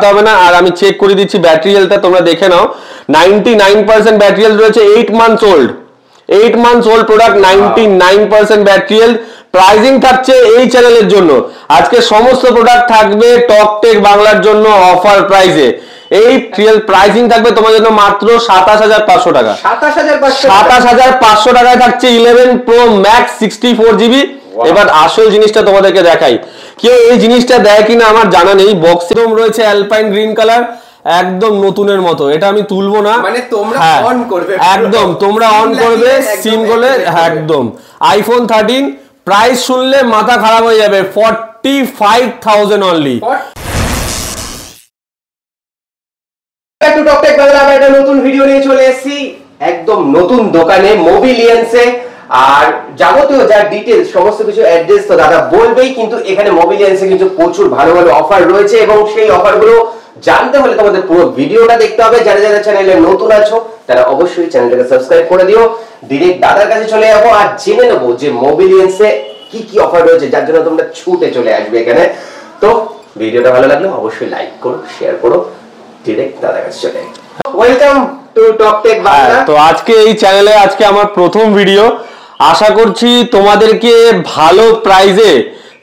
হবে না। আর আমি চেক করে দিচ্ছি ব্যাটারি হেলথটা, তোমরা দেখে নাও। 99% ব্যাটারি হেলথ রয়েছে, 8 months old, 8 months old product, 99% battery health. Pricing থাকছে এই চ্যানেলের জন্য, আজকে সমস্ত প্রোডাক্ট থাকবে টকটেক বাংলার জন্য অফার প্রাইসে। এই রিয়েল প্রাইসিং থাকবে তোমার জন্য মাত্র 27,500 টাকা। 27,500 টাকায় থাকছে 11 প্রো ম্যাক্স 64GB। এবার আসল জিনিসটা তোমাদেরকে দেখাই, কেউ এই জিনিসটা দেয় কিনা আমার জানা নেই। বক্সে রয়েছে অ্যালপাইন গ্রিন কালার, একদম নতুনের মতো। এটা আমি তুলবো না, মানে তোমরা অন করবে, একদম তোমরা অন করবে সিম করলে, একদম। আইফোন 13 প্রাইস শুনলে মাথা খারাপ হয়ে যাবে, 45,000 অনলি। টকটেক বাংলা একটা নতুন ভিডিও নিয়ে চলে এসেছি একদম নতুন দোকানে মোবিলিয়ান্সে। আর যাবতীয় যা ডিটেইলস সমস্ত কিছু অ্যাড্রেস তো দাদা বলবেই, কিন্তু এখানে মোবিলিয়ান্সে কিন্তু প্রচুর ভালো ভালো অফার রয়েছে এবং সেই অফারগুলো জানতে হলে তোমাদের পুরো ভিডিওটা দেখতে হবে। যারা যারা চ্যানেলে নতুন আছো তারা অবশ্যই চ্যানেলটাকে সাবস্ক্রাইব করে দিও। ডিরেক্ট দাদার কাছে চলে যাবো আর জেনে নেবো যে মোবিলিয়ান্সে কি কি অফার রয়েছে, যার জন্য তোমরা ছুটে চলে আসবে এখানে। তো ভিডিওটা ভালো লাগলে অবশ্যই লাইক করো, শেয়ার করো। ডিরেক্ট দাদার কাছে চলে ওয়েলকাম টু টকটেক বাংলা। তো আজকে এই চ্যানেলে আজকে আমার প্রথম ভিডিও। আশা করছি তোমাদেরকে ভালো প্রাইজে,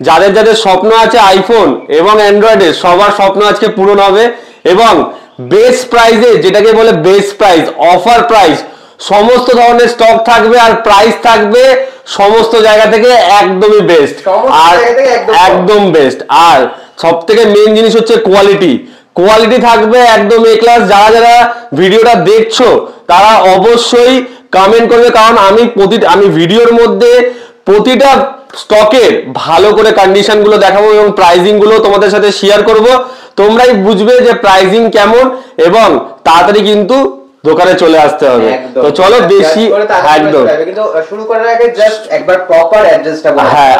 যাদের যাদের স্বপ্ন আছে আইফোন এবং অ্যান্ড্রয়েডের, সবার স্বপ্ন আজকে পূরণ হবে এবং বেস্ট প্রাইজে, যেটাকে বলে বেস্ট প্রাইস, অফার প্রাইস, সমস্ত ধরনের স্টক থাকবে আর প্রাইস থাকবে সমস্ত জায়গা থেকে একদমই বেস্ট, আর একদম বেস্ট। আর সব থেকে মেন জিনিস হচ্ছে কোয়ালিটি, কোয়ালিটি থাকবে একদম এ ক্লাস। যারা যারা ভিডিওটা দেখছো তারা অবশ্যই কমেন্ট করবে, কারণ আমি ভিডিওর মধ্যে প্রতিটা স্টকের ভালো করে কন্ডিশন গুলো দেখাবো এবং প্রাইজিং গুলো তোমাদের সাথে শেয়ার করব। তোমরাই বুঝবে যে প্রাইজিং কেমন এবং তাড়াতাড়ি কিন্তু দোকানে চলে আসতে হবে। তো চলো বেশি একদম কিন্তু শুরু করার আগে জাস্ট একবার প্রপার অ্যাড্রেসটা বলো। হ্যাঁ,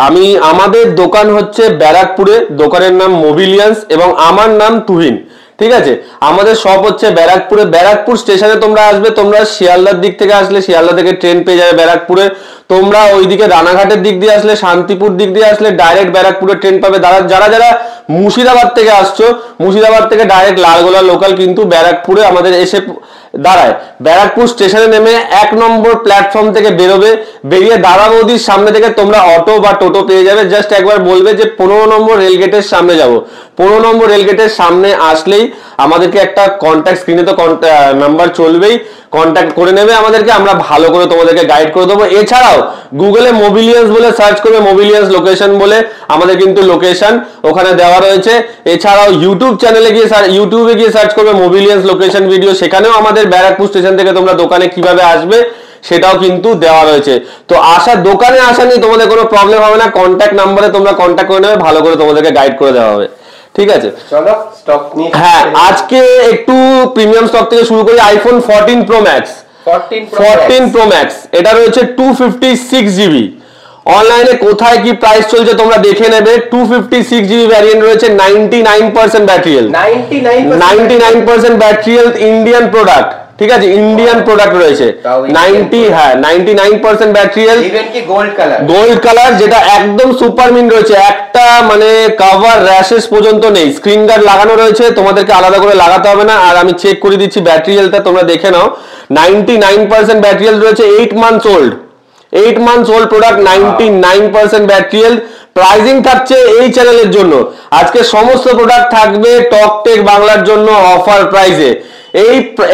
আমাদের দোকান হচ্ছে ব্যারাকপুরে, দোকানের নাম মোবিলিয়ান্স এবং আমার নাম তুহিন। ঠিক আছে, আমাদের শপ হচ্ছে ব্যারাকপুরে। ব্যারাকপুর স্টেশনে তোমরা আসবে, তোমরা শিয়ালদার দিক থেকে আসলে শিয়ালদা থেকে ট্রেন পেয়ে যাবে ব্যারাকপুরে। তোমরা ওইদিকে রানাঘাটের দিক দিয়ে আসলে, শান্তিপুর দিক দিয়ে আসলে ডাইরেক্ট ব্যারাকপুরে ট্রেন পাবে। যারা যারা মুর্শিদাবাদ থেকে আসছো, মুর্শিদাবাদ থেকে ডাইরেক্ট লালগোলা লোকাল কিন্তু ব্যারাকপুরে আমাদের এসে দাঁড়ায়। ব্যারাকপুর স্টেশনে নেমে 1 নম্বর প্ল্যাটফর্ম থেকে বেরোবে, বেরিয়ে দাদা বৌদির সামনে থেকে তোমরা অটো বা টোটো পেয়ে যাবে। জাস্ট একবার বলবে যে 15 নম্বর রেলগেটের সামনে যাব। 15 নম্বর রেলগেটের সামনে আসলেই আমাদেরকে একটা কন্ট্যাক্ট, স্ক্রিনে তো নাম্বার চলবেই, কন্ট্যাক্ট করে নেবে আমাদেরকে, আমরা ভালো করে তোমাদেরকে গাইড করে দেবো। এছাড়াও গুগলে মোবিলিয়ান্স বলে সার্চ করবে, মোবিলিয়ান্স লোকেশন বলে আমাদের কিন্তু লোকেশন ওখানে দেওয়া রয়েছে। এছাড়াও ইউটিউব চ্যানেলে গিয়ে ইউটিউবে গিয়ে সার্চ করবে মোবিলিয়ান্স লোকেশন ভিডিও, সেখানেও আমাদের ব্যারাকপুর স্টেশন থেকে তোমরা দোকানে কিভাবে আসবে সেটাও কিন্তু দেওয়া রয়েছে। তো দোকানে আসা নিয়ে তোমাদের কোনো প্রবলেম হবে না, কন্ট্যাক্ট নাম্বারে তোমরা কন্ট্যাক্ট করে নেবে, ভালো করে তোমাদেরকে গাইড করে দেওয়া হবে। ঠিক আছে, চলো স্টক নিয়ে। হ্যাঁ, আজকে একটু প্রিমিয়াম স্টক থেকে শুরু করি। IPhone 14 pro max, 14 pro max, এটা রয়েছে 256GB। অনলাইনে কোথায় কি প্রাইস চলছে তোমরা দেখে নেবে। 256GB ভ্যারিয়েন্ট রয়েছে, 99% battery health, 99% battery health, Indian product. ঠিক আছে, ইন্ডিয়ান প্রোডাক্ট রয়েছে 99% ব্যাটারি হেলথ, ইভেন কি গোল্ড কালার যেটা একদম সুপার মিন রয়েছে, একটা মানে কভার র্যাশেস পর্যন্ত নেই। স্ক্রিন গার্ড লাগানো রয়েছে, তোমাদেরকে আলাদা করে লাগাতে হবে না। আর আমি চেক করে দিচ্ছি ব্যাটারি হেলথটা, তোমরা দেখে নাও। 99% ব্যাটারি হেলথ রয়েছে, 8 months old, 8 months old product, 99% battery health. Pricing থাকছে এই চ্যানেলের জন্য, আজকে সমস্ত প্রোডাক্ট থাকবে টকটেক বাংলার জন্য অফার প্রাইসে।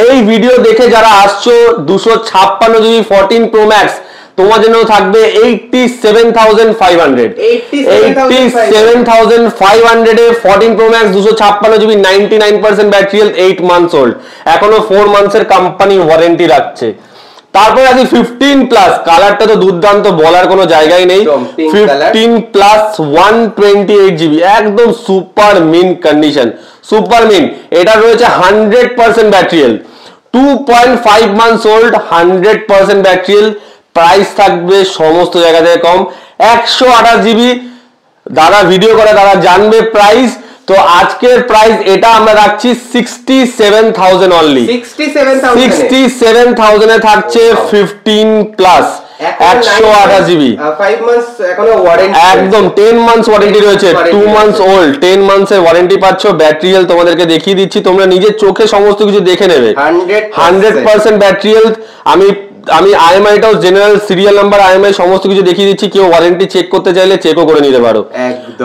এই ভিডিও দেখে যারা আসছো 256GB 14 প্রো ম্যাক্স তোমার জন্য থাকবে 87,500, 87,500 এ 14 pro max 256GB, 99% battery health, 8 months old, এখনো 4 মান্থসের কোম্পানি ওয়ারেন্টি রাখছে। তারপরে আছে 15 প্লাস, কালারটা তো দুর্দান্ত, বলার কোনো জায়গাই নেই। 15 প্লাস 128GB, একদম super mint condition, super mint. এটা রয়েছে 100% battery health, 2.5 months old, 100% battery health. Price থাকবে সমস্ত জায়গা থেকে কম, 128GB। দাদা ভিডিও করে তারা জানবে প্রাইস। তো আজকের প্রাইস এটা আমরা রাখছি 67,000 অনলি, 67,000 এ থাকছে 15 প্লাস। 128 জিবি, 5 মান্থস এখনো ওয়ারেন্টি, একদম 10 মান্থস ওয়ারেন্টি রয়েছে, 2 মান্থস ওল্ড, 10 মান্থস এর ওয়ারেন্টি পাচ্ছ। ব্যাটারি হেলথ তোমাদেরকে দেখিয়ে দিচ্ছি, তোমরা নিজের চোখে সমস্ত কিছু দেখে নেবে। 100% ব্যাটারি হেলথ। আমি আইএমআইটাও জেনারেল সিরিয়াল নাম্বার আইএমআই সমস্ত কিছু দেখিয়ে দিচ্ছি, কেউ ওয়ারেন্টি চেক করতে চাইলে চেকও করে নিতে পারো।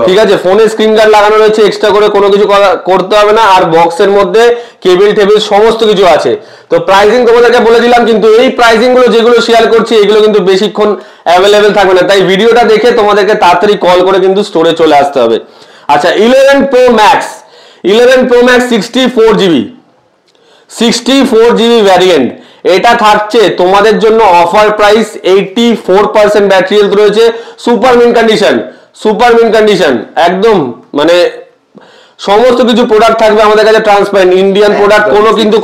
ঠিক আছে, ফোনে স্ক্রিন গার্ড লাগানো রয়েছে, এক্সট্রা করে কোনো কিছু করতে হবে না। আর বক্সের মধ্যে কেবল টেবিল সমস্ত কিছু আছে। তো প্রাইসিং তোমাদেরকে বলে দিলাম, কিন্তু এই প্রাইসিং গুলো যেগুলো শেয়ার করছি এগুলো কিন্তু বেশিক্ষণ অ্যাভেলেবেল থাকবে না, তাই ভিডিওটা দেখে তোমাদেরকে তাড়াতাড়ি কল করে কিন্তু স্টোরে চলে আসতে হবে। আচ্ছা, 11 Pro Max 64 GB, 64 GB variant, এটা থাকছে তোমাদের জন্য অফার প্রাইস 84% ব্যাটারি হেলথ রয়েছে, সুপার মিন কন্ডিশন একদম, মানে সমস্ত কিছু প্রোডাক্ট থাকবে আমাদের কাছে ট্রান্সপারেন্ট ইন্ডিয়ান প্রোডাক্ট,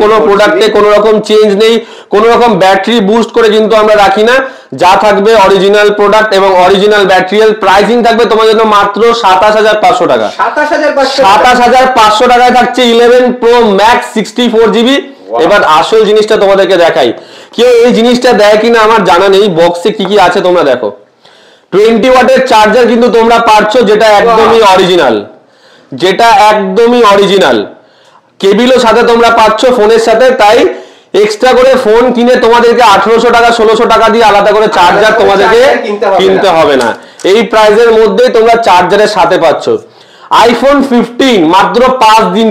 কোনো প্রোডাক্টে কোনো রকম চেঞ্জ নেই, কোনো রকম ব্যাটারি বুস্ট করে কিন্তু আমরা রাখি না, যা থাকবে অরিজিনাল প্রোডাক্ট এবং অরিজিনাল ব্যাটারি হেলথ। প্রাইসিং থাকবে তোমাদের জন্য মাত্র 27500 টাকা, 27500 টাকায় থাকছে 11 Pro Max 64 জিবি। এবার আসল জিনিসটা তোমাদেরকে দেখাই, কেউ এই জিনিসটা দেয় কিনা আমার জানা নেই। বক্সে কি কি আছে তোমরা দেখো, 20 ওয়াটের চার্জার কিন্তু তোমরা পাচ্ছ, যেটা একদমই অরিজিনাল, কেবিলও সাথে তোমরা পাচ্ছ ফোনের সাথে। তাই এক্সট্রা করে ফোন কিনে তোমাদেরকে 1800 টাকা 1600 টাকা দিয়ে আলাদা করে চার্জার তোমাদেরকে কিনতে হবে না, এই প্রাইসের মধ্যে তোমরা চার্জারের সাথে পাচ্ছ। আইফোন 15 মাত্র 5 দিন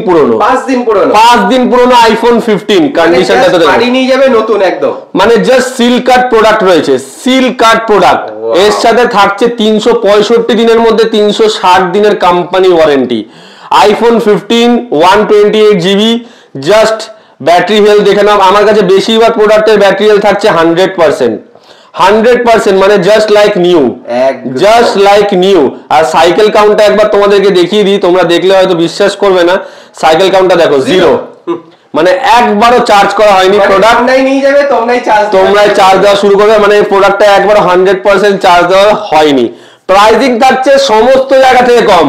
পুরনো আইফোন 15, কন্ডিশনটা তো দেখো, নিয়ে যাবে নতুন একদম, মানে জাস্ট সিল কাট প্রোডাক্ট রয়েছে, এর সাথে থাকছে 365 দিনের মধ্যে 360 দিনের company warranty. IPhone 15 128 GB, just battery health দেখে নাও। আমার কাছে বেশিরভাগ প্রোডাক্টের ব্যাটারি হেলথ থাকছে 100%, মানে জাস্ট লাইক নিউ। আর সাইকেল কাউন্টটা একবার তোমাদেরকে দেখিয়ে দিই, তোমরা দেখলে হয়তো বিশ্বাস করবে না। সাইকেল কাউন্টটা দেখো, 0, মানে একবারও চার্জ করা হয়নি। প্রোডাক্ট তোমরাই চার্জ দেওয়া শুরু করবে, মানে প্রোডাক্টটা একবার 100% চার্জ দেওয়া হয়নি। প্রাইসিং থাকছে সমস্ত জায়গা থেকে কম,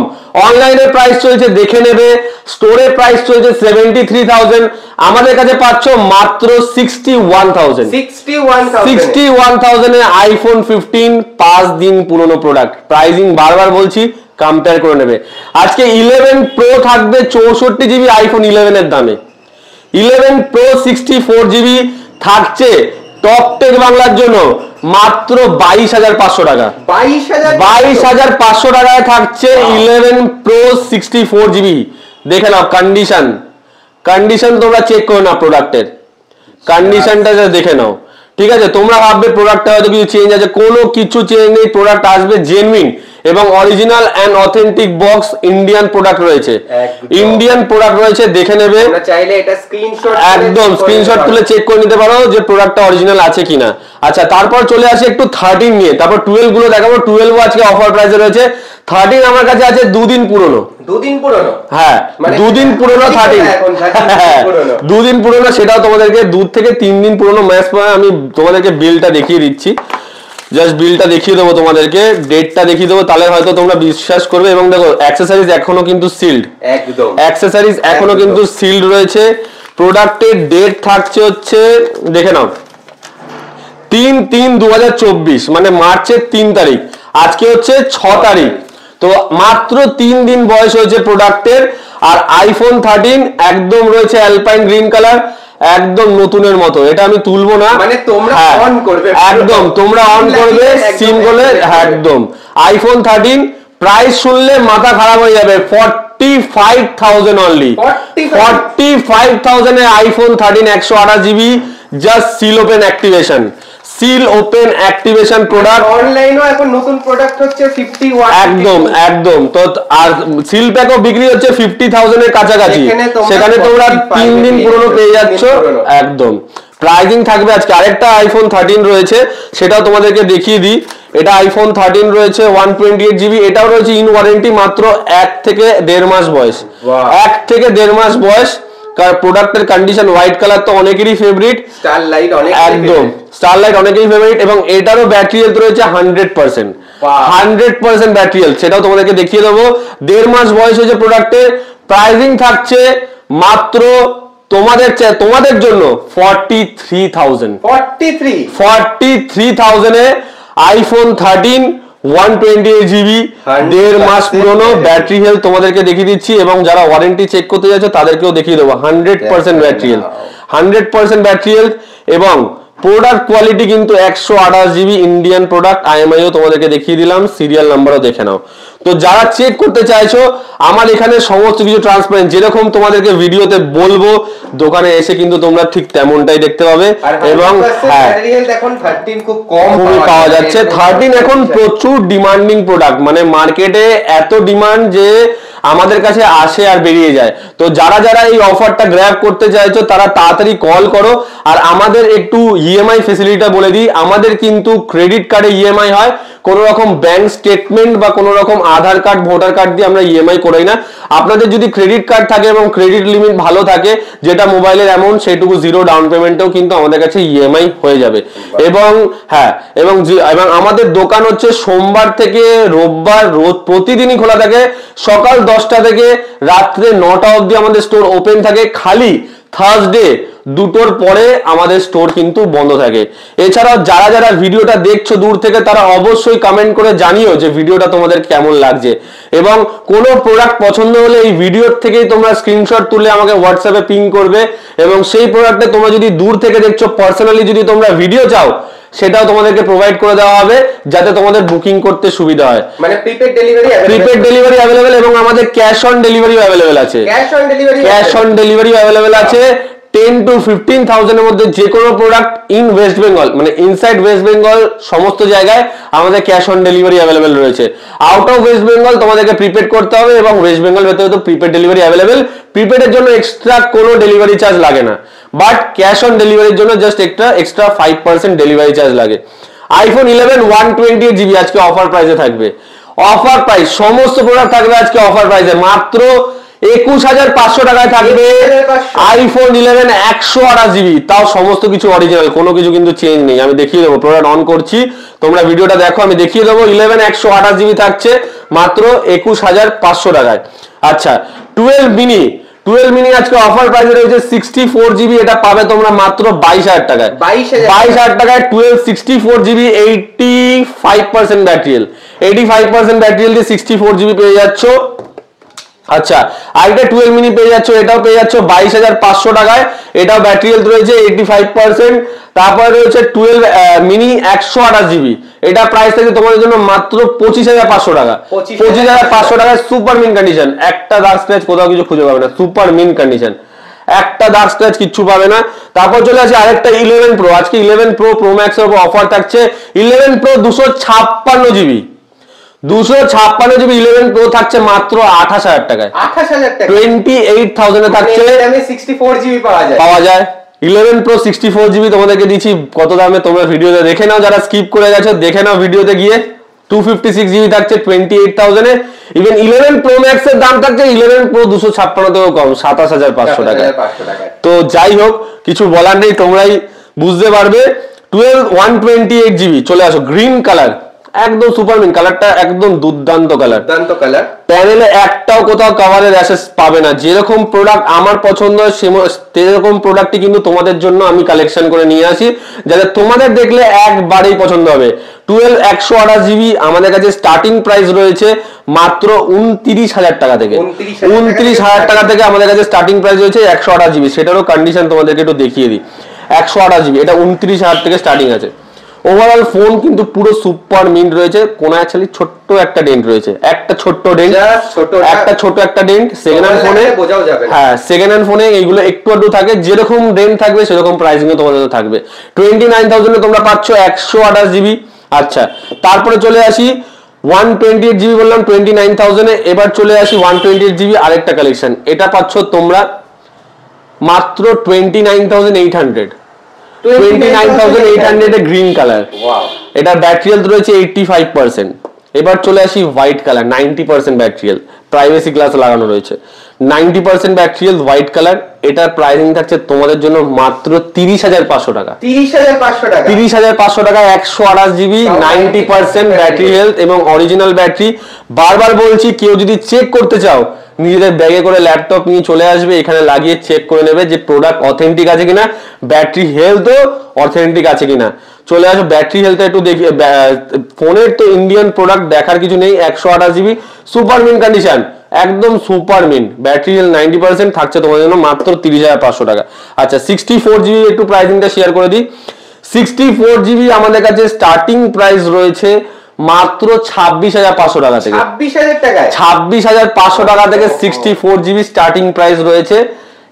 অনলাইনে প্রাইস চলছে দেখে নেবে, স্টোরে প্রাইস চলছে 73,000, আমাদের কাছে পাচ্ছ মাত্র 61,000 এ আইফোন 15 5 দিন পুরনো প্রোডাক্ট। প্রাইসিং বারবার বলছি, কম্পেয়ার করে নেবে। আজকে 11 Pro থাকবে 64 জিবি আইফোন 11 এর দামে, 11 Pro 64 জিবি থাকছে টপ টেক বাংলার জন্য মাত্র 22,500 টাকা, 22,500 টাকায় থাকছে 11 Pro 64 জিবি। দেখে নাও কন্ডিশন তোমরা চেক করো না, প্রোডাক্টের কন্ডিশনটা দেখে নাও। ঠিক আছে, তোমরা ভাববে প্রোডাক্টটা হয়তো কিছু চেঞ্জ আছে, কোনো কিছু চেঞ্জ নেই। প্রোডাক্ট আসবে জেনুইন এবং original and authentic box, Indian product রয়েছে, দেখে নেবে। চাইলে এটা স্ক্রিনশট তুলে চেক করে নিতে পারো যে প্রোডাক্টটা অরিজিনাল আছে কিনা। আচ্ছা, তারপর চলে আসে একটু 13 নিয়ে, তারপর 12 গুলো দেখাবো। 12 আজকে অফার প্রাইসে রয়েছে, 13 আমার কাছে আছে 2 দিন পুরনো, হ্যাঁ 2 দিন পুরনো 13, 2 দিন পুরনো, সেটাও তোমাদেরকে 2 থেকে 3 দিন পুরনো ম্যাচ। আমি তোমাদেরকে বিলটা দেখিয়ে দিচ্ছি, জাস্ট বিলটা দেখিয়ে দেবো তোমাদেরকে, ডেটটা দেখিয়ে দেবো, তাহলে হয়তো তোমরা বিশ্বাস করবে। এবং দেখো অ্যাক্সেসরিজ এখনো কিন্তু সিল্ড, রয়েছে। প্রোডাক্টের ডেট থাকছে হচ্ছে, দেখে নাও, 3/3/2024, মানে মার্চের 3 তারিখ, আজকে হচ্ছে 6 তারিখ। তো মাত্র 3 দিন বয়স হয়েছে প্রোডাক্টের। আর আইফোন 13 একদম রয়েছে অ্যালপাইন গ্রিন কালার, একদম নতুনের মতো। এটা আমি তুলবো না, মানে তোমরা অন করবে, একদম তোমরা অন করবে সিম বলে, একদম। আইফোন 13 প্রাইস শুনলে মাথা খারাপ হয়ে যাবে, 45,000 অনলি, 45,000 এ iPhone 13 128 GB, just seal open activation product. অনলাইনেও এখন নতুন প্রোডাক্ট হচ্ছে 50 ওয়াট, একদম। তো আর সিল প্যাকও বিক্রি হচ্ছে 50,000 এর কাছাকাছি, সেখানে তোমরা 3 দিন পুরনো পেয়ে যাচ্ছ, একদম। প্রাইসিং থাকবে আজকে। আরেকটা আইফোন 13 রয়েছে, সেটাও তোমাদেরকে দেখিয়ে দিই। এটা আইফোন 13 রয়েছে 128 জিবি, এটাও রয়েছে ইন ওয়ারেন্টি, মাত্র 1 থেকে 1.5 মাস বয়স, 1 থেকে 1.5 মাস বয়স। প্রোডাক্টের কন্ডিশন হোয়াইট কালার তো অনেকেরই ফেভারিট, স্টারলাইট অনেকেরই ফেভারিট। এবং এটারও ব্যাটারি হেলথ রয়েছে 100% ব্যাটারি হেলথ, সেটাও তোমাদেরকে দেখিয়ে দেবো। 1.5 মাস বয়স হয়েছে প্রোডাক্টের। প্রাইসিং থাকছে মাত্র তোমাদের জন্য 43,000 এ আইফোন 13 128GB 1.5 মাস পুরনো, ব্যাটারি হেলথ তোমাদেরকে দেখিয়ে দিচ্ছি এবং যারা ওয়ারেন্টি চেক করতে যাচ্ছে তাদেরকেও দেখিয়ে দেবো। 100% ব্যাটারি হেলথ, 100% ব্যাটারি হেলথ এবং প্রোডাক্ট কোয়ালিটি কিন্তু 128GB ইন্ডিয়ান প্রোডাক্ট। IMIও তোমাদেরকে দেখিয়ে দিলাম, সিরিয়াল নাম্বারও দেখে নাও। তো যারা চেক করতে চাইছো আমার এখানে সমস্ত কিছু ট্রান্সপারেন্ট, যেরকম তোমাদেরকে ভিডিওতে বলবো দোকানে এসে কিন্তু তোমরা ঠিক তেমনটাই দেখতে পাবে। এবং এখন 13 খুব কম পাওয়া যাচ্ছে। 13 এখন প্রচুর ডিমান্ডিং প্রোডাক্ট, মানে মার্কেটে এত ডিমান্ড যে আমাদের কাছে আসে আর বেরিয়ে যায়। তো যারা যারা এই অফারটা গ্র্যাব করতে চাইছো তারা তাড়াতাড়ি কল করো। আর আমাদের একটু ইএমআই ফেসিলিটিটা বলে দিই, আমাদের কিন্তু ক্রেডিট কার্ডে ইএমআই হয়, কোনো রকম ব্যাংক স্টেটমেন্ট বা কোনো রকম আধার কার্ড ভোটার কার্ড দিয়ে আমরা ইএমআই করাই না। আপনাদের যদি ক্রেডিট কার্ড থাকে এবং ক্রেডিট লিমিট ভালো থাকে, যেটা মোবাইলের অ্যামাউন্ট সেটুকু জিরো ডাউন পেমেন্টেও কিন্তু আমাদের কাছে ইএমআই হয়ে যাবে। এবং হ্যাঁ, এবং আমাদের দোকান হচ্ছে সোমবার থেকে রোববার রোজ প্রতিদিনই খোলা থাকে, সকাল 10টা থেকে রাত্রে 9টা অবধি আমাদের স্টোর ওপেন থাকে। খালি থার্সডে 2টোর পরে আমাদের স্টোর কিন্তু বন্ধ থাকে। এছাড়াও যারা যারা ভিডিওটা দেখছো দূর থেকে তারা অবশ্যই কমেন্ট করে জানিও যে ভিডিওটা তোমাদের কেমন লাগছে, এবং কোনো প্রোডাক্ট পছন্দ হলে এই ভিডিওর থেকেই তোমরা স্ক্রিনশট তুলে আমাকে হোয়াটসঅ্যাপে পিং করবে, এবং সেই প্রোডাক্টে তোমরা যদি দূর থেকে দেখছো পার্সোনালি যদি তোমরা ভিডিও চাও সেটাও তোমাদেরকে প্রোভাইড করে দেওয়া হবে, যাতে তোমাদের বুকিং করতে সুবিধা হয়। মানে প্রিপেড ডেলিভারি অ্যাভেলেবেল এবং আমাদের ক্যাশ অন ডেলিভারিও অ্যাভেলেবেল আছে। ক্যাশ অন ডেলিভারি অ্যাভেলেবেল আছে। 10 to 15,000 এর মধ্যে যে কোনো প্রোডাক্ট ইন ওয়েস্ট বেঙ্গল, মানে ইনসাইড ওয়েস্ট বেঙ্গল সমস্ত জায়গায় আমাদের ক্যাশ অন ডেলিভারি অ্যাভেলেবেল রয়েছে। আউট অফ ওয়েস্ট বেঙ্গল তোমাদেরকে প্রিপেড করতে হবে, এবং ওয়েস্ট বেঙ্গল ভেতরে তো প্রিপেড ডেলিভারি অ্যাভেলেবেল। প্রিপেডের জন্য এক্সট্রা কোনো ডেলিভারি চার্জ লাগে না, বাট ক্যাশ অন ডেলিভারির জন্য জাস্ট এক্সট্রা 5% ডেলিভারি চার্জ লাগে। আইফোন 11 128GB আজকে অফার প্রাইসে থাকবে। অফার প্রাইস সমস্ত প্রোডাক্ট থাকবে আজকে অফার প্রাইসে মাত্র 21,500 টাকায় থাকবে আইফোন 11 128GB, তাও সমস্ত কিছু অরিজিনাল, কোনো কিছু কিন্তু চেঞ্জ নেই। আমি দেখিয়ে দেবো, প্রোডাক্ট অন করছি, তোমরা ভিডিওটা দেখো, আমি দেখিয়ে দেবো। 11 128GB থাকছে মাত্র 21,500 টাকায়। আচ্ছা, 12 মিনি আজকে অফার প্রাইসে রয়েছে 64GB, এটা পাবে তোমরা মাত্র 22,000 টাকায়। 22,000 টাকায় 12 64GB 85% battery health, 85% battery health দিয়ে 64GB পেয়ে যাচ্ছ। আচ্ছা, আরেকটা 12 মিনি পেয়ে যাচ্ছ, এটাও পেয়ে যাচ্ছ 22,500 টাকায়, এটাও ব্যাটারি হেলথ রয়েছে 85%। তারপরে রয়েছে 12 মিনি 128GB, এটা প্রাইস থেকে তোমাদের জন্য মাত্র 25,500 টাকা। 25,500 টাকায় সুপার মিন কন্ডিশন, একটা দাগ স্ক্র্যাচ কোথাও কিছু খুঁজে পাবে না, সুপার মিন কন্ডিশন, একটা দাগ স্ক্র্যাচ কিচ্ছু পাবে না। তারপর চলে আসে আরেকটা 11 প্রো, আজকে 11 প্রো প্রো ম্যাক্স এর উপর অফার থাকছে। 11 প্রো 256GB 11 প্রো থাকছে মাত্র 28,000 টাকায়। 28,000 এ থাকছে, 64GB পাওয়া যায়। 11 প্রো 64GB তোমাদেরকে দিচ্ছি কত দামে, তোমরা ভিডিওতে দেখে নাও, যারা স্কিপ করে গেছো দেখে নাও ভিডিওতে গিয়ে। 256GB থাকছে 28,000 এ। ইভেন 11 প্রো ম্যাক্স এর দাম থাকছে 11 প্রো 256 থেকেও কম, 27,500 টাকা। তো যাই হোক, কিছু বলার নেই, তোমরাই বুঝতে পারবে। 12 128GB চলে আসো, গ্রিন কালার, একদম সুপারমিন কালারটা, একদম দুর্দান্ত কালার। প্যানেলে একটাও কোথাও কভারের অ্যাসেস পাবে না। যেরকম প্রোডাক্ট আমার পছন্দ হয় সেরকম প্রোডাক্টই কিন্তু তোমাদের জন্য আমি কালেকশন করে নিয়ে আসি, যাতে তোমাদের দেখলে একবারেই পছন্দ হবে। 12 128GB আমাদের কাছে স্টার্টিং প্রাইস রয়েছে মাত্র 29,000 টাকা থেকে। 29,000 টাকা থেকে আমাদের কাছে স্টার্টিং প্রাইস রয়েছে 128GB, সেটারও কন্ডিশন তোমাদেরকে একটু দেখিয়ে দিই। 128GB এটা 29,000 থেকে স্টার্টিং আছে। ওভারঅল ফোন কিন্তু পুরো সুপার মিন্ট রয়েছে, কোনায় খালি ছোট্ট একটা ডেন্ট রয়েছে, একটা ছোট্ট ডেন্ট, একটা ডেন্ট। সেকেন্ড হ্যান্ড ফোনে বোঝাও যাবে না, হ্যাঁ সেকেন্ড হ্যান্ড ফোনে এইগুলো একটু আধটু থাকে, যেরকম ডেন্ট থাকবে সেরকম প্রাইসিং তোমাদের থাকবে। 29,000 এ তোমরা পাচ্ছ 128GB। আচ্ছা, তারপরে চলে আসি 128GB বললাম 29,000 এ। এবার চলে আসি 128GB আরেকটা কালেকশন, এটা পাচ্ছ তোমরা মাত্র 29,800 এ গ্রিন কালার। এটা ব্যাটারি হেলথ রয়েছে 85%। এবার চলে আসি white colour, 90% battery health, privacy glass লাগানো রয়েছে, 90% ব্যাটারি হেলথ, হোয়াইট কালার। এটার প্রাইসিং থাকছে তোমাদের জন্য মাত্র 30,500 টাকা। 30,500 টাকা 128GB 90% ব্যাটারি হেলথ এবং অরিজিনাল ব্যাটারি। বারবার বলছি, কেউ যদি চেক করতে চাও নিজেদের ব্যাগে করে ল্যাপটপ নিয়ে চলে আসবে, এখানে লাগিয়ে চেক করে নেবে যে প্রোডাক্ট অথেন্টিক আছে কিনা, ব্যাটারি হেলথও অথেন্টিক আছে কিনা। চলে আসো ব্যাটারি হেলথ একটু দেখি। ফোনের তো ইন্ডিয়ান প্রোডাক্ট দেখার কিছু নেই। 128 জিবি সুপার মিন কন্ডিশন, একদম সুপার মিন। ব্যাটারি হেলথ 90% থাকছে তোমাদের জন্য মাত্র 30,500 টাকা। আচ্ছা 64 জিবি একটু প্রাইসিংটা শেয়ার করে দিই। 64 জিবি আমাদের কাছে স্টার্টিং প্রাইস রয়েছে মাত্র 26,500 টাকা থেকে। 26,500 টাকা থেকে 64 জিবি স্টার্টিং প্রাইস রয়েছে।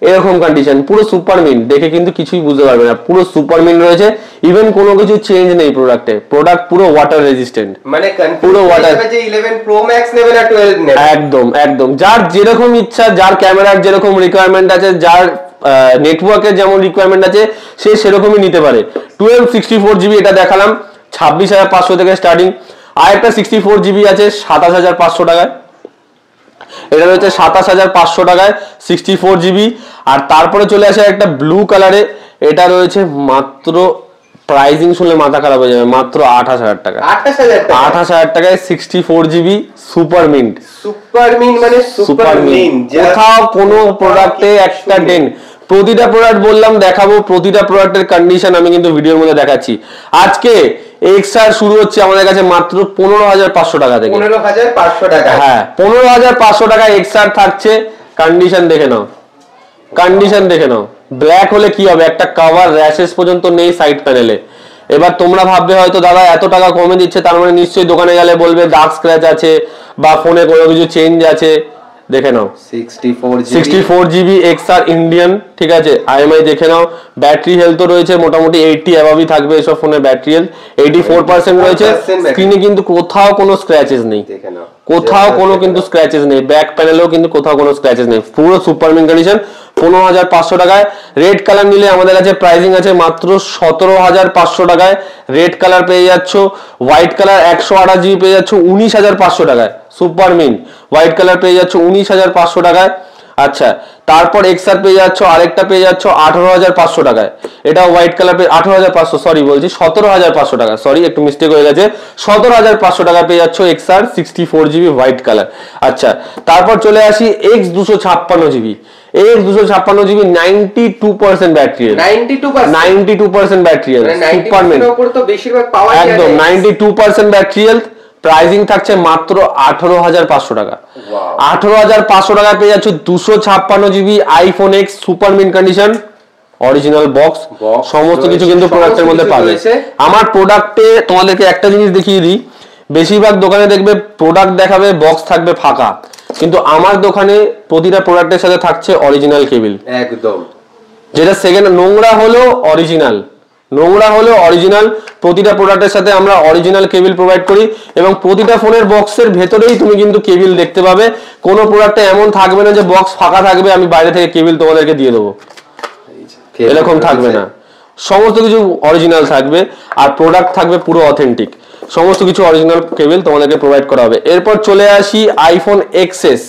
এরকম কন্ডিশন, পুরো সুপার মিন, দেখে কিন্তু কিছুই বুঝতে পারবে না, পুরো সুপার মিন রয়েছে। ইভেন কোনো কিছু চেঞ্জ নেই প্রোডাক্টে, প্রোডাক্ট পুরো ওয়াটার রেজিস্ট্যান্ট, মানে পুরো ওয়াটার। যে 11 প্রো ম্যাক্স নেবে না 12 নেবে, একদম একদম যার যেরকম ইচ্ছা, যার ক্যামেরার যেরকম রিকোয়ারমেন্ট আছে, যার নেটওয়ার্কের যেমন রিকোয়ারমেন্ট আছে, সে সেরকমই নিতে পারে। 12 64 জিবি এটা দেখালাম 26,500 থেকে স্টার্টিং। আর একটা 64 জিবি আছে 27,500 টাকায়, এটা রয়েছে 27,500 টাকায় 64 জিবি। আর তারপরে চলে আসে একটা ব্লু কালারে, এটা রয়েছে মাত্র, প্রাইসিং শুনলে মাথা খারাপ হয়ে যাবে, মাত্র 28,000 টাকা। 28,000 টাকায় 64 GB super mint. Super mint মানে সুপার মিন্ট, কোথাও কোনো প্রোডাক্টে একটা ডেন্ট। প্রতিটা প্রোডাক্ট বললাম দেখাবো, প্রতিটা প্রোডাক্টের কন্ডিশন আমি কিন্তু ভিডিওর মধ্যে দেখাচ্ছি। আজকে এক্সআর শুরু হচ্ছে আমাদের কাছে মাত্র 15,500 টাকা থেকে। 15,500 টাকা, হ্যাঁ 15,500 টাকা এক্সআর থাকছে। কন্ডিশন দেখে নাও, কন্ডিশন দেখে নাও। ব্ল্যাক হলে কি হবে, একটা কভার র্যাশেস পর্যন্ত নেই সাইড প্যানেলে। এবার তোমরা ভাববে হয়তো দাদা এত টাকা কমে দিচ্ছে, তার মানে নিশ্চয়ই দোকানে গেলে বলবে ডার্ক স্ক্র্যাচ আছে বা ফোনে কোনো কিছু চেঞ্জ আছে। দেখে নাও 64 জিবি এক্সআর ইন্ডিয়ান, ঠিক আছে। আইএমআই দেখে নাও। ব্যাটারি হেলথ রয়েছে মোটামুটি 80 অ্যাবাভই থাকবে এসব ফোনে। ব্যাটারি হেলথ 84% রয়েছে। স্ক্রিনে কিন্তু কোথাও কোনো স্ক্র্যাচেস নেই, কোথাও কোনো কিন্তু স্ক্র্যাচেস নেই। ব্যাক প্যানেলেও কিন্তু কোথাও কোনো স্ক্র্যাচেস নেই, পুরো সুপার মিন কন্ডিশন। 15,500 টাকায়। রেড কালার নিলে আমাদের কাছে প্রাইসিং আছে মাত্র 17,500 টাকায় রেড কালার পেয়ে যাচ্ছ। হোয়াইট কালার 128 জিবি পেয়ে যাচ্ছ 19,500 টাকায় সুপার মিন। হোয়াইট কালার পেয়ে যাচ্ছ 19,500 টাকায়। আচ্ছা তারপর এক্সআর পেয়ে যাচ্ছ, আরেকটা পেয়ে যাচ্ছ 18,500 টাকায়। এটা হোয়াইট কালার পেয়ে 18,500, সরি বলছি 17,500 টাকা, সরি একটু মিস্টেক হয়ে গেছে। 17,500 টাকা পেয়ে যাচ্ছ এক্সআর 64 জিবি হোয়াইট কালার। আচ্ছা তারপর চলে আসি x 256 GB. X 256 GB 92% battery, 92% battery, super mint একদম 92% ব্যাটারি। প্রাইসিং থাকছে মাত্র 18,500 টাকা। 18,500 টাকা পেয়ে যাচ্ছ 256 GB iPhone x super mint condition, original box, সমস্ত কিছু কিন্তু প্রোডাক্টের মধ্যে পাবে। আমার প্রোডাক্টে তোমাদেরকে একটা জিনিস দেখিয়ে দিই, বেশিরভাগ দোকানে দেখবে প্রোডাক্ট দেখাবে বক্স থাকবে ফাঁকা, কিন্তু আমার দোকানে প্রতিটা প্রোডাক্টের সাথে থাকছে অরিজিনাল কেবল। একদম, যেটা সেকেন্ড নোংরা হলো অরিজিনাল, নোংরা হলো অরিজিনাল। প্রতিটা প্রোডাক্টের সাথে আমরা অরিজিনাল কেবল প্রোভাইড করি এবং প্রতিটা ফোনের বক্সের ভেতরেই তুমি কিন্তু কেবল দেখতে পাবে। কোনো প্রোডাক্টে এমন থাকবে না যে বক্স ফাঁকা থাকবে আমি বাইরে থেকে কেবল তোমাদেরকে দিয়ে দেবো, এরকম থাকবে না। সমস্ত কিছু অরিজিনাল থাকবে আর প্রোডাক্ট থাকবে পুরো অথেন্টিক। সমস্ত কিছু অরিজিনাল কেবল তোমাদেরকে প্রোভাইড করা হবে। এরপর চলে আসি আইফোন এক্সএস।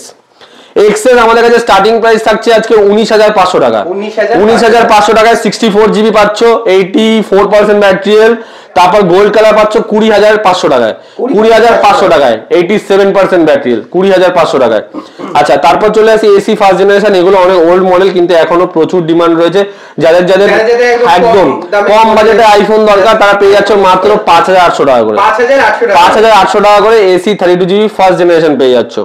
এক্সএস আমাদের কাছে স্টার্টিং প্রাইস থাকছে আজকে 19,500 টাকা। 19,500 টাকায় 64 জিবি পাচ্ছ, 84% ব্যাটারি হেলথ। তারপর গোল্ড কালার পাচ্ছ 20,500 টাকায়, 20,500 টাকায় 87% ব্যাটারি হেলথ, 20,500 টাকায়। আচ্ছা তারপর চলে আসি এসি ফার্স্ট জেনারেশন। এগুলো অনেক ওল্ড মডেল কিন্তু এখনো প্রচুর ডিমান্ড রয়েছে। যাদের যাদের একদম কম বাজেটে আইফোন দরকার তারা পেয়ে যাচ্ছ মাত্র 5,800 টাকা করে, 5,800 টাকা করে এসি 32 জিবি ফার্স্ট জেনারেশন পেয়ে যাচ্ছ,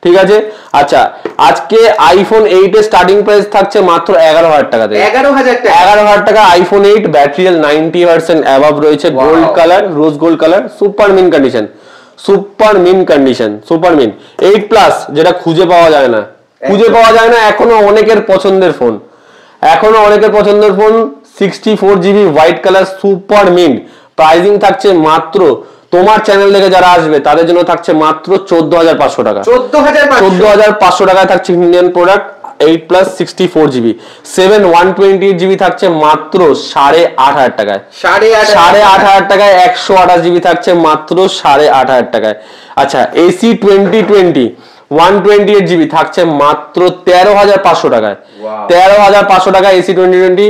ঠিক আছে। আচ্ছা আজকে আইফোন 8 এর স্টার্টিং প্রাইস থাকছে মাত্র 11,000 টাকা থেকে। 11,000 টাকা আইফোন 8 ব্যাটারি হেলথ 90% অ্যাবাভ রয়েছে, gold colour, rose gold colour, super mint condition, super mint condition, super mint 8 plus, যেটা খুঁজে পাওয়া যায় না, খুঁজে পাওয়া যায় না। এখনো অনেকের পছন্দের ফোন, এখনো অনেকের পছন্দের phone. 64 GB white colour super mint. Pricing থাকছে মাত্র, তোমার চ্যানেল থেকে যারা আসবে তাদের জন্য থাকছে মাত্র 14,500 টাকা। 14,500 টাকায় থাকছে Indian product 8 plus 64 GB 128 GB থাকছে মাত্র 8,500 টাকায়। 8,500 টাকায় 128 জিবি থাকছে মাত্র 8,500 টাকায়। আচ্ছা এসি 2020 128 জিবি থাকছে মাত্র 13,500 টাকায়। 13,500 টাকায় এসি 2020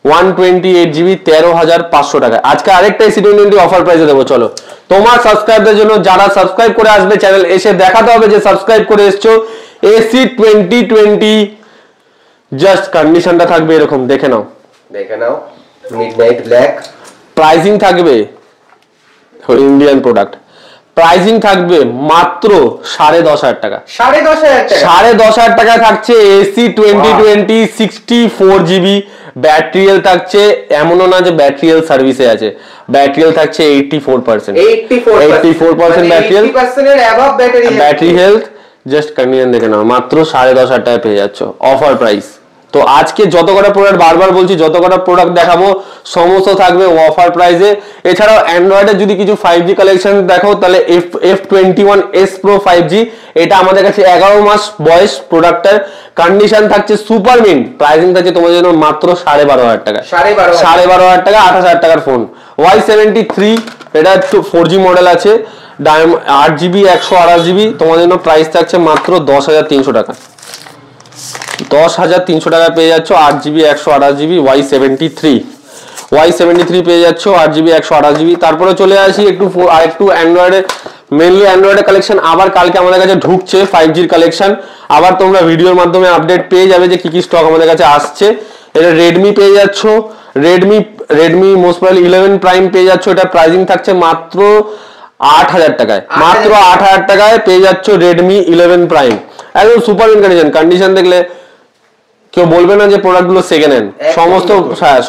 128GB 13,500 টাকা। আজকে আরেকটা AC20 অফার প্রাইসে দেবো। চলো তোমার সাবস্ক্রাইবদের জন্য, যারা সাবস্ক্রাইব করে আসবে চ্যানেল, এসে দেখাতে হবে যে সাবস্ক্রাইব করে এসছো। AC2020 জাস্ট কন্ডিশনটা থাকবে এরকম, দেখে নাও মিডনাইট ব্ল্যাক। প্রাইসিং থাকবে ইন্ডিয়ান প্রোডাক্ট, প্রাইসিং থাকবে মাত্র 10,500 টাকা। 10,500 টাকায় থাকছে AC2020 64GB। ব্যাটারিয়াল থাকছে, এমনও না যে ব্যাটারিয়াল সার্ভিসে আছে, ব্যাটারিয়াল থাকছে 84%। 84% ব্যাটারিয়াল, ব্যাটারি হেলথ। জাস্ট কন্ডিশন দেখে নাও, মাত্র 10,500 টাকায় পেয়ে যাচ্ছ অফার প্রাইস। তো আজকে যত কটা প্রোডাক্ট, বারবার বলছি, যত কটা প্রোডাক্ট দেখাবো সমস্ত থাকবে অফার প্রাইসে। এছাড়াও অ্যান্ড্রয়েডের যদি কিছু 5G কালেকশন দেখো, তাহলে F21s Pro 5G, এটা আমাদের কাছে 11 মাস বয়স প্রোডাক্টের। কন্ডিশন থাকছে সুপার মিন্ট, প্রাইসিং থাকছে তোমাদের জন্য মাত্র 12,500 টাকা। 12,500 টাকা 28,000 টাকার ফোন। Y73, এটা একটু 4G মডেল আছে, 8GB 128GB, তোমাদের জন্য প্রাইস থাকছে মাত্র 10,300 টাকা। 10,300 টাকা পেয়ে যাচ্ছ 8GB 128GB Y73 পেয়ে যাচ্ছ 8GB 128GB। তারপরে চলে আসি একটু অ্যান্ড্রয়েডের, মেনলি অ্যান্ড্রয়েডের কালেকশন। আবার কালকে আমাদের কাছে ঢুকছে 5Gর কালেকশন, আবার তোমরা ভিডিওর মাধ্যমে আপডেট পেয়ে যাবে যে কি কি স্টক আমাদের কাছে আসছে। এটা রেডমি পেয়ে যাচ্ছ, রেডমি মোস্ট প্রবাবলি 11 প্রাইম পেয়ে যাচ্ছ। এটা প্রাইসিং থাকছে মাত্র 8,000 টাকায়, মাত্র 8,000 টাকায় পেয়ে যাচ্ছ রেডমি 11 প্রাইম। একদম সুপার কন্ডিশন। কন্ডিশন দেখলে কেউ বলবে না যে প্রোডাক্টগুলো সেকেন্ড হ্যান্ড।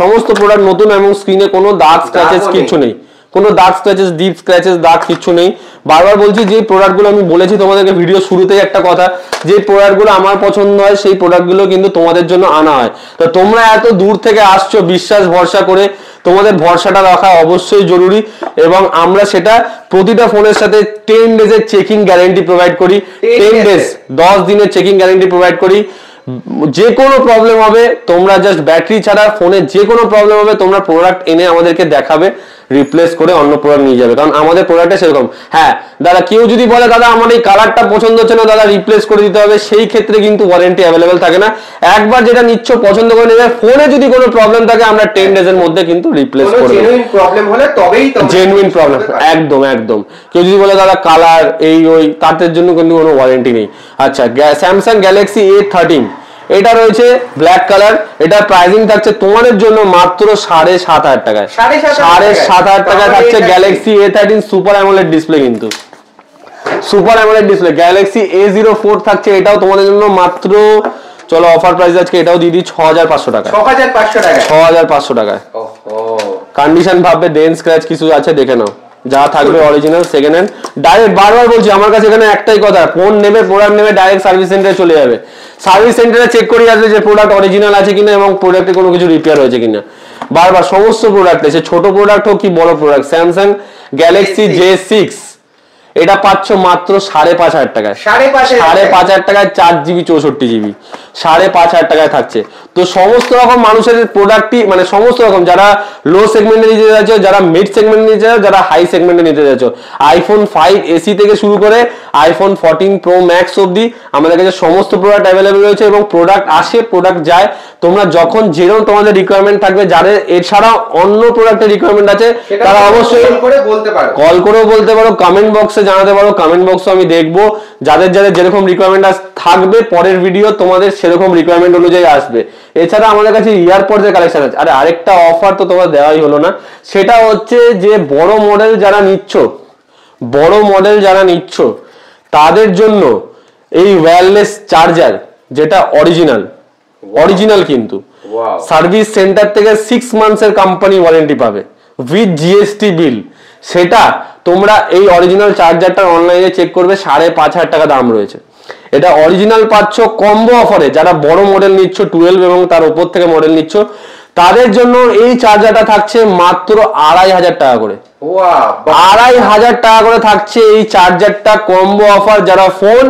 সমস্ত প্রোডাক্ট নতুন, এবং স্ক্রিনে কোনো দাগ স্ক্র্যাচেস কিছু নেই, কোনো দাগ স্ক্র্যাচেস, ডিপ স্ক্র্যাচেস, দাগ কিছু নেই। বারবার বলছি, যে প্রোডাক্টগুলো আমি বলেছি তোমাদেরকে ভিডিও শুরুতেই একটা কথা, যে প্রোডাক্টগুলো আমার পছন্দ হয় সেই প্রোডাক্টগুলো কিন্তু তোমাদের জন্য আনা হয়। তো তোমরা এত দূর থেকে আসছো বিশ্বাস ভরসা করে, তোমাদের ভরসাটা রাখা অবশ্যই জরুরি। এবং আমরা সেটা প্রতিটা ফোনের সাথে 10 ডেজের চেকিং গ্যারেন্টি প্রোভাইড করি। 10 ডেজ, 10 দিনের চেকিং গ্যারেন্টি প্রোভাইড করি। যে কোনো প্রবলেম হবে, তোমরা জাস্ট ব্যাটারি ছাড়া ফোনে যে কোনো প্রবলেম হবে, তোমরা প্রোডাক্ট এনে আমাদেরকে দেখাবে, রিপ্লেস করে অন্য প্রোডাক্ট নিয়ে যাবে, কারণ আমাদের প্রোডাক্টে সেরকম। হ্যাঁ দাদা, কেউ যদি বলে দাদা আমার এই কালারটা পছন্দ হচ্ছে না দাদা, রিপ্লেস করে দিতে হবে, সেই ক্ষেত্রে কিন্তু ওয়ারেন্টি অ্যাভেলেবেল থাকে না। একবার যেটা নিচ্ছ পছন্দ করে নেবে, ফোনে যদি কোনো প্রবলেম থাকে আমরা 10 ডেজের মধ্যে কিন্তু রিপ্লেস করে দেব। জেনুইন প্রবলেম হলে তবেই তো, জেনুইন প্রবলেম, একদম। কেউ যদি বলে দাদা কালার এই ওই, তাদের জন্য কিন্তু কোনো ওয়ারেন্টি নেই। আচ্ছা, স্যামসাং গ্যালাক্সি A13, এটা রয়েছে ব্ল্যাক কালার। এটা প্রাইসিং থাকছে তোমাদের জন্য মাত্র 7,500 টাকায়। 7,500 টাকায় থাকছে Galaxy A13 super AMOLED display, কিন্তু super AMOLED display. Galaxy A04 থাকছে, এটাও তোমাদের জন্য মাত্র, চলো অফার প্রাইস আজকে এটাও দিয়ে দিই 6,500 টাকা। 6,500 টাকায়। কন্ডিশন ভাববে, ডেন্ট স্ক্র্যাচ কিছু আছে দেখে নাও, যা থাকবে অরিজিনাল সেকেন্ড হ্যান্ড। ডাইরেক্ট বারবার বলছি, আমার কাছে এখানে একটাই কথা, ফোন নেবে, প্রোডাক্ট নেবে, ডাইরেক্ট সার্ভিস সেন্টারে চলে যাবে। সার্ভিস সেন্টারে চেক করে আসবে যে প্রোডাক্ট অরিজিনাল আছে কিনা এবং প্রোডাক্টে কোনো কিছু রিপেয়ার হয়েছে কিনা। বারবার সমস্ত প্রোডাক্ট, সে ছোট প্রোডাক্ট হোক কি বড় প্রোডাক্ট, স্যামসাং গ্যালাক্সি J6 এটা পাচ্ছ মাত্র 5,500 টাকায়। 5,500 টাকায় 4GB 64GB 5,500 টাকায় থাকছে। তো সমস্ত রকম মানুষের প্রোডাক্টই, মানে সমস্ত রকম, যারা লো সেগমেন্টে নিতে যাচ্ছ, যারা মিড সেগমেন্টে নিতে যাচ্ছ, যারা হাই সেগমেন্টে নিতে যাচ্ছ, আইফোন 5 এসি থেকে শুরু করে আইফোন 14 প্রো ম্যাক্স অবধি আমাদের কাছে সমস্ত প্রোডাক্ট অ্যাভেলেবেল রয়েছে। এবং প্রোডাক্ট আসে, প্রোডাক্ট যায়, তোমরা যখন যেরকম তোমাদের রিকোয়ারমেন্ট থাকবে, যাদের এছাড়াও অন্য প্রোডাক্টের রিকোয়ারমেন্ট আছে, তারা অবশ্যই কল করেও বলতে পারো, কমেন্ট বক্সে জানাতে পারো, কমেন্ট বক্সে আমি দেখবো যাদের যেরকম রিকোয়ারমেন্ট থাকবে, পরের ভিডিও তোমাদের সেরকম রিকোয়ারমেন্ট অনুযায়ী আসবে। এছাড়া আমাদের কাছে ইয়ারপডসের কালেকশন আছে। আরেকটা অফার তো তোমার দেওয়াই হলো না, সেটা হচ্ছে যে বড় মডেল যারা নিচ্ছ তাদের জন্য এই ওয়্যারলেস চার্জার, যেটা অরিজিনাল কিন্তু সার্ভিস সেন্টার থেকে 6 মান্থসের কোম্পানি ওয়ারেন্টি পাবে উইথ জিএসটি বিল। সেটা তোমরা এই অরিজিনাল চার্জারটা অনলাইনে চেক করবে, 5,500 টাকা দাম রয়েছে। এটা অরিজিনাল পাচ্ছ কম্বো অফারে। যারা বড় মডেল নিচ্ছ, 12 এবং তার উপর থেকে মডেল নিচ্ছ, তাদের জন্য এই চার্জারটা থাকছে মাত্র 2,500 টাকা করে। 2,500 টাকা করে থাকছে এই চার্জারটা, কম্বো অফার। যারা ফোন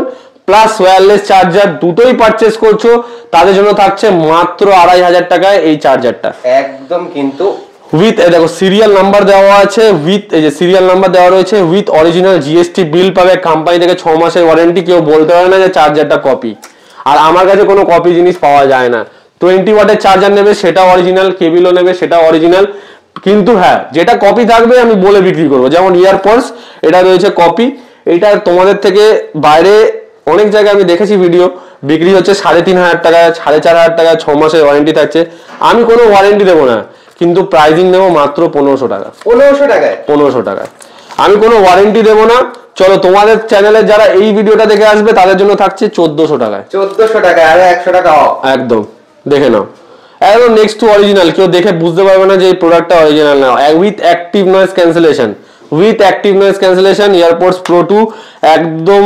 প্লাস ওয়্যারলেস চার্জার দুটোই পারচেস করছো, তাদের জন্য থাকছে মাত্র 2,500 টাকায় এই চার্জারটা। একদম কিন্তু উইথ, দেখো সিরিয়াল নাম্বার দেওয়া আছে, উইথ এই যে সিরিয়াল নাম্বার দেওয়া রয়েছে, উইথ অরিজিনাল জিএসটি বিল পাবে, কোম্পানি থেকে 6 মাসের ওয়ারেন্টি। কেউ বলতে পারে না যে চার্জারটা কপি, আর আমার কাছে কোনো কপি জিনিস পাওয়া যায় না। 20 ওয়াটের চার্জার নেবে সেটা অরিজিনাল, কেবিলও নেবে সেটা অরিজিনাল, কিন্তু হ্যাঁ যেটা কপি থাকবে আমি বলে বিক্রি করবো। যেমন ইয়ারপডস এটা রয়েছে কপি, এটা তোমাদের থেকে বাইরে অনেক জায়গায় আমি দেখেছি ভিডিও বিক্রি হচ্ছে 3,500 টাকা, 4,500 টাকা, 6 মাসের ওয়ারেন্টি থাকছে। আমি কোনো ওয়ারেন্টি দেবো না, কিন্তু প্রাইজিং দেবো মাত্র 1500 টাকা। 1500 টাকায়? 1500 টাকায় আমি কোনো ওয়ারেন্টি দেবো না। চলো তোমাদের চ্যানেলে যারা এই ভিডিওটা দেখে আসবে তাদের জন্য থাকছে 1400 টাকায়। 1400 টাকায় আর 100 টাকা অফ। একদম দেখে নাও, একদম নেক্সট টু অরিজিনাল, কেউ দেখে বুঝতে পারবে না যে এই প্রোডাক্টটা অরিজিনাল না। With active noise cancellation, with active noise cancellation AirPods pro 2, একদম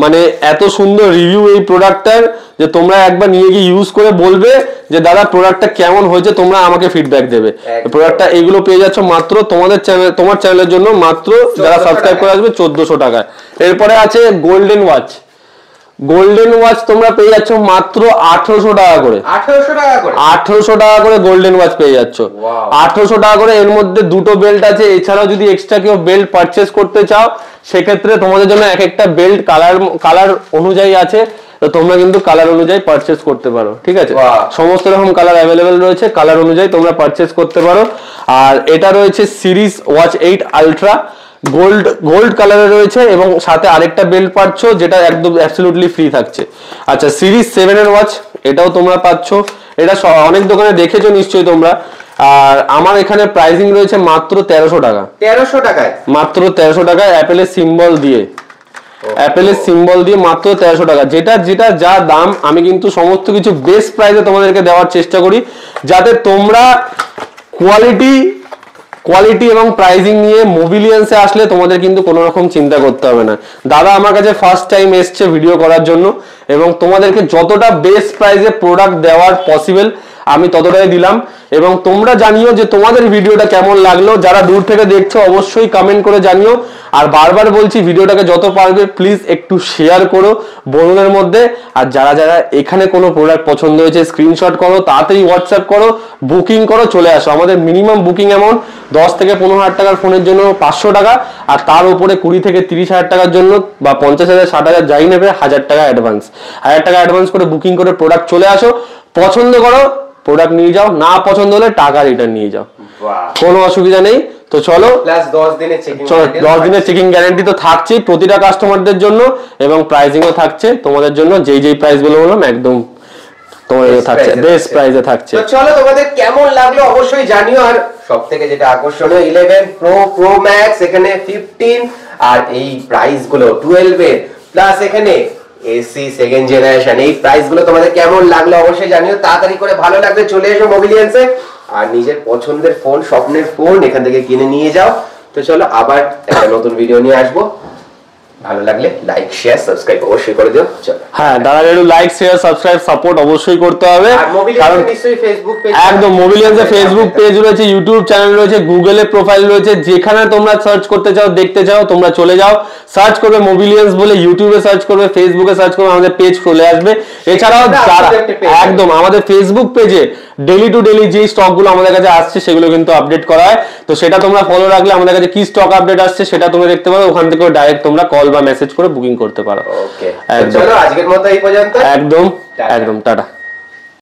মানে এত সুন্দর রিভিউ এই প্রোডাক্টটার যে তোমরা একবার নিয়ে গিয়ে ইউজ করে বলবে যে দাদা প্রোডাক্টটা কেমন হয়েছে, তোমরা আমাকে ফিডব্যাক দেবে। প্রোডাক্টটা এগুলো পেয়ে যাচ্ছ মাত্র তোমাদের চ্যানেল, তোমার চ্যানেলের জন্য মাত্র যারা সাবস্ক্রাইব করে আসবে 1400 টাকায়। এরপরে আছে গোল্ডেন ওয়াচ, গোল্ডেন ওয়াচ তোমরা পেয়ে যাচ্ছ মাত্র 1800 টাকা করে। 1800 টাকা করে? 1800 টাকা করে গোল্ডেন ওয়াচ পেয়ে যাচ্ছ। 1800 টাকা করে। এর মধ্যে দুটো বেল্ট আছে, এছাড়াও যদি এক্সট্রা কেউ বেল্ট পারচেস করতে চাও সেক্ষেত্রে তোমাদের জন্য এক একটা বেল্ট কালার অনুযায়ী আছে, তো তোমরা কিন্তু কালার অনুযায়ী পারচেস করতে পারো, ঠিক আছে? সমস্ত রকম কালার অ্যাভেলেবেল রয়েছে, কালার অনুযায়ী তোমরা পারচেস করতে পারো। আর এটা রয়েছে সিরিজ ওয়াচ 8 আলট্রা, গোল্ড কালারে রয়েছে এবং সাথে আরেকটা বেল্ট পাচ্ছ যেটা একদম অ্যাবসলিউটলি ফ্রি থাকছে। আচ্ছা সিরিজ 7 এর ওয়াচ এটাও তোমরা পাচ্ছ, এটা অনেক দোকানে দেখেছো নিশ্চয়ই তোমরা। আর আমার এখানে প্রাইসিং রয়েছে মাত্র 1300 টাকা। 1300 টাকায়? মাত্র 1300 টাকায় অ্যাপেলের সিম্বল দিয়ে, অ্যাপেলের সিম্বল দিয়ে মাত্র 1300 টাকা। যেটা যেটা যা দাম আমি কিন্তু সমস্ত কিছু বেস্ট প্রাইসে তোমাদেরকে দেওয়ার চেষ্টা করি, যাতে তোমরা কোয়ালিটি এবং প্রাইজিং নিয়ে মোবিলিয়ান্সে আসলে তোমাদের কিন্তু কোনো রকম চিন্তা করতে হবে না। দাদা আমার কাছে ফার্স্ট টাইম এসছে ভিডিও করার জন্য এবং তোমাদেরকে যতটা বেস্ট প্রাইসে প্রোডাক্ট দেওয়ার পসিবল আমি ততটাই দিলাম। এবং তোমরা জানিও যে তোমাদের ভিডিওটা কেমন লাগলো, যারা দূর থেকে দেখছো অবশ্যই কমেন্ট করে জানিও। আর বারবার বলছি ভিডিওটাকে যত পারবে প্লিজ একটু শেয়ার করো বন্ধুদের মধ্যে। আর যারা যারা এখানে কোনো প্রোডাক্ট পছন্দ হয়েছে স্ক্রিনশট করো, তাড়াতাড়ি হোয়াটসঅ্যাপ করো, বুকিং করো, চলে আসো। আমাদের মিনিমাম বুকিং অ্যামাউন্ট 10 থেকে 15,000 টাকার ফোনের জন্য 500 টাকা, আর তার উপরে 20 থেকে 30,000 টাকার জন্য বা 50,000 60,000 যাই নেবে 1000 টাকা অ্যাডভান্স। 1000 টাকা অ্যাডভান্স করে বুকিং করে প্রোডাক্ট চলে আসো, পছন্দ করো প্রোডাক্ট নিয়ে যাও, না পছন্দ হলে টাকা রিটার্ন নিয়ে যাও, কোনো অসুবিধা নেই। তো চলো, প্লাস 10 দিনের চেকিং গ্যারান্টি তো থাকছেই প্রতিটা কাস্টমারদের জন্য, এবং প্রাইসিংও থাকছে তোমাদের জন্য। যেই প্রাইস গুলো বললাম একদম তোমাদের থাকছে, বেস্ট প্রাইসে থাকছে। তো চলো তোমাদের কেমন লাগলো অবশ্যই জানিও। আর সবথেকে যেটা আকর্ষণীয় 11 প্রো ম্যাক্স, এখানে 15, আর এই প্রাইস গুলো 12 এর, প্লাস এখানে এসি সেকেন্ড জেনারেশন, এই প্রাইস গুলো তোমাদের কেমন লাগলো অবশ্যই জানিও। তাড়াতাড়ি করে ভালো লাগলে চলে এসো মোবিলিয়ান্সে আর নিজের পছন্দের ফোন, স্বপ্নের ফোন এখান থেকে কিনে নিয়ে যাও। তো চলো আবার একটা নতুন ভিডিও নিয়ে আসবো, ভালো লাগলে লাইক শেয়ার সাবস্ক্রাইব অবশ্যই করে দিও। চলো হ্যাঁ দাদা একটু লাইক শেয়ার সাবস্ক্রাইব সাপোর্ট অবশ্যই করতে হবে। কারণ নিশ্চয়ই ফেসবুক পেজ, একদম মোবিলিয়ান্সে ফেসবুক পেজ রয়েছে, ইউটিউব চ্যানেল রয়েছে, গুগলে প্রোফাইল রয়েছে, যেখানে তোমরা সার্চ করতে চাও দেখতে চাও তোমরা চলে যাও, সার্চ করবে মোবিলিয়ান্স বলে, ইউটিউবে সার্চ করবে, ফেসবুকে সার্চ করবে, আমাদের পেজ চলে আসবে। এছাড়াও যারা একদম আমাদের ফেসবুক পেজে ডেইলি টু ডেইলি যে স্টকগুলো আমাদের কাছে আসছে সেগুলো কিন্তু আপডেট করা হয়, তো সেটা তোমরা ফলো রাখলে আমাদের কাছে কি স্টক আপডেট আসছে সেটা তোমরা দেখতে পারো, ওখান থেকে ডাইরেক্ট তোমরা কল বা মেসেজ করে বুকিং করতে পারো। ওকে চলো আজকের মতো এই পর্যন্ত, একদম টাটা।